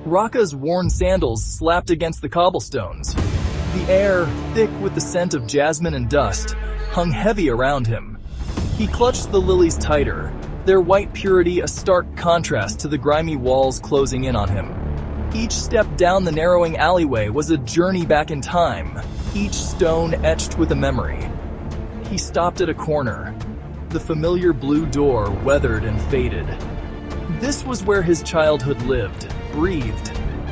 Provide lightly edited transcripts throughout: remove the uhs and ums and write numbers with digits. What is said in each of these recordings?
Raka's worn sandals slapped against the cobblestones. The air, thick with the scent of jasmine and dust, hung heavy around him. He clutched the lilies tighter, their white purity a stark contrast to the grimy walls closing in on him. Each step down the narrowing alleyway was a journey back in time, each stone etched with a memory. He stopped at a corner, the familiar blue door weathered and faded. This was where his childhood lived, breathed,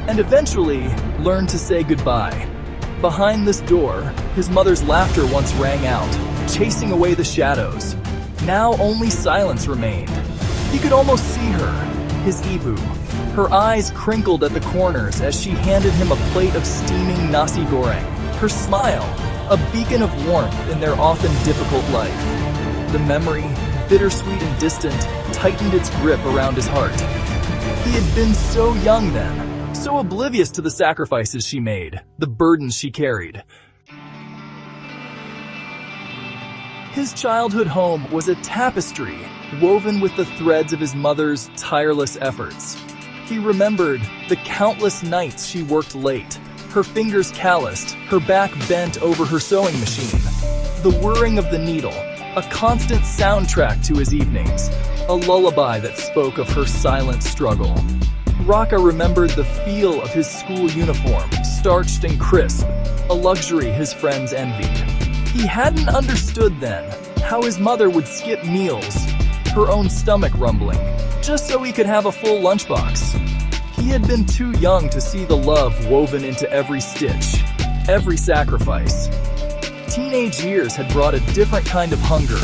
and eventually learned to say goodbye. Behind this door, his mother's laughter once rang out, chasing away the shadows. Now only silence remained. He could almost see her, his Ibu. Her eyes crinkled at the corners as she handed him a plate of steaming nasi goreng. Her smile, a beacon of warmth in their often difficult life. The memory, bittersweet and distant, tightened its grip around his heart. He had been so young then, so oblivious to the sacrifices she made, the burdens she carried. His childhood home was a tapestry, woven with the threads of his mother's tireless efforts. He remembered the countless nights she worked late, her fingers calloused, her back bent over her sewing machine. The whirring of the needle, a constant soundtrack to his evenings, a lullaby that spoke of her silent struggle. Raka remembered the feel of his school uniform, starched and crisp, a luxury his friends envied. He hadn't understood then how his mother would skip meals, her own stomach rumbling, just so he could have a full lunchbox. He had been too young to see the love woven into every stitch, every sacrifice. Teenage years had brought a different kind of hunger,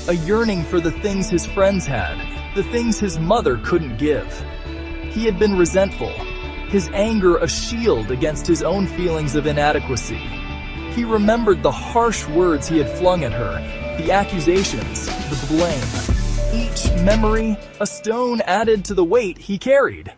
a yearning for the things his friends had, the things his mother couldn't give. He had been resentful, his anger a shield against his own feelings of inadequacy. He remembered the harsh words he had flung at her, the accusations, the blame. Each memory, a stone added to the weight he carried.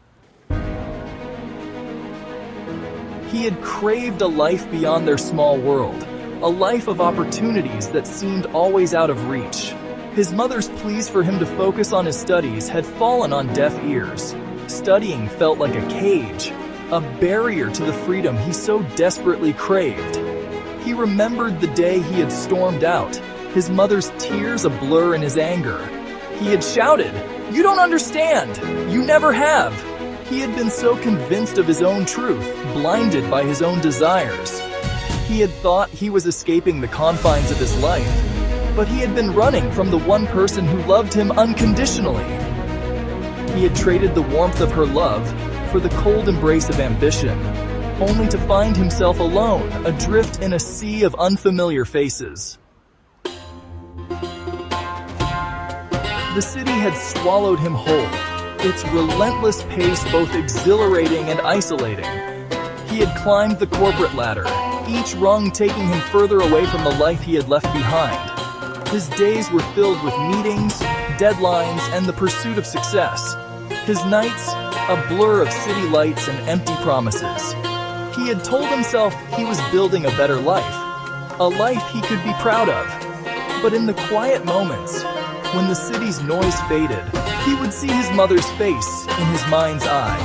He had craved a life beyond their small world, a life of opportunities that seemed always out of reach. His mother's pleas for him to focus on his studies had fallen on deaf ears. Studying felt like a cage, a barrier to the freedom he so desperately craved. He remembered the day he had stormed out, his mother's tears a blur in his anger. He had shouted, "You don't understand! You never have!" He had been so convinced of his own truth, blinded by his own desires. He had thought he was escaping the confines of his life, but he had been running from the one person who loved him unconditionally. He had traded the warmth of her love for the cold embrace of ambition, only to find himself alone, adrift in a sea of unfamiliar faces. The city had swallowed him whole, its relentless pace both exhilarating and isolating. He had climbed the corporate ladder, each rung taking him further away from the life he had left behind. His days were filled with meetings, deadlines, and the pursuit of success. His nights, a blur of city lights and empty promises. He had told himself he was building a better life, a life he could be proud of. But in the quiet moments, when the city's noise faded, he would see his mother's face in his mind's eye.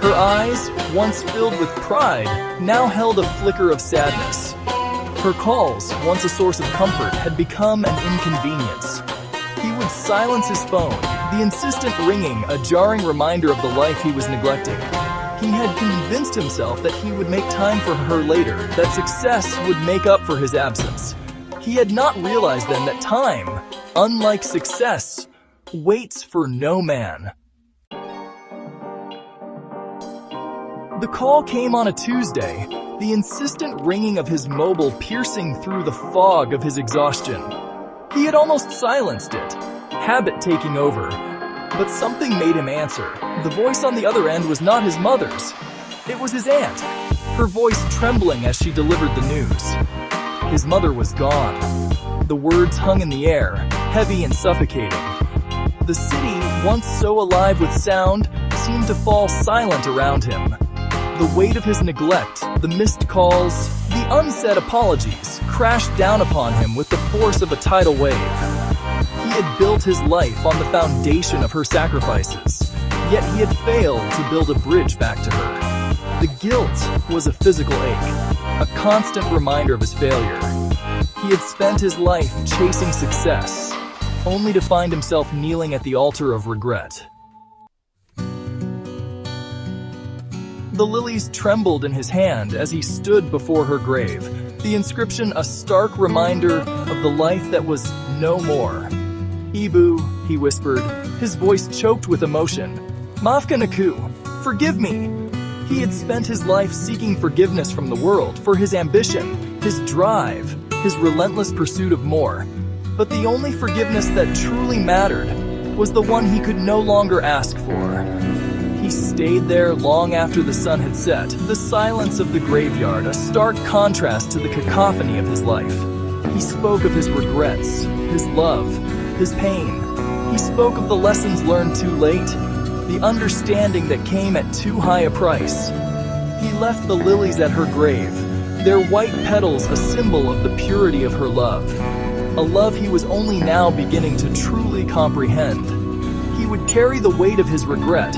Her eyes, once filled with pride, now held a flicker of sadness. Her calls, once a source of comfort, had become an inconvenience. He would silence his phone, the insistent ringing a jarring reminder of the life he was neglecting. He had convinced himself that he would make time for her later, that success would make up for his absence. He had not realized then that time, unlike success, waits for no man. The call came on a Tuesday, the insistent ringing of his mobile piercing through the fog of his exhaustion. He had almost silenced it, habit taking over, but something made him answer. The voice on the other end was not his mother's. It was his aunt, her voice trembling as she delivered the news. His mother was gone. The words hung in the air, heavy and suffocating. The city, once so alive with sound, seemed to fall silent around him. The weight of his neglect, the missed calls, the unsaid apologies, crashed down upon him with the force of a tidal wave. He had built his life on the foundation of her sacrifices, yet he had failed to build a bridge back to her. The guilt was a physical ache, a constant reminder of his failure. He had spent his life chasing success, only to find himself kneeling at the altar of regret. The lilies trembled in his hand as he stood before her grave, the inscription a stark reminder of the life that was no more. "Ibu," he whispered, his voice choked with emotion. "Maafkan Aku, forgive me." He had spent his life seeking forgiveness from the world for his ambition, his drive, his relentless pursuit of more. But the only forgiveness that truly mattered was the one he could no longer ask for. He stayed there long after the sun had set, the silence of the graveyard, a stark contrast to the cacophony of his life. He spoke of his regrets, his love, his pain. He spoke of the lessons learned too late, the understanding that came at too high a price. He left the lilies at her grave, their white petals a symbol of the purity of her love, a love he was only now beginning to truly comprehend. He would carry the weight of his regret,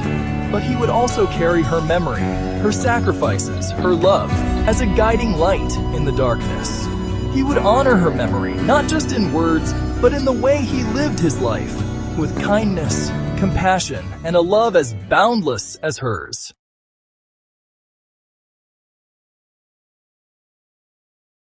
but he would also carry her memory, her sacrifices, her love, as a guiding light in the darkness. He would honor her memory, not just in words, but in the way he lived his life, with kindness, compassion, and a love as boundless as hers.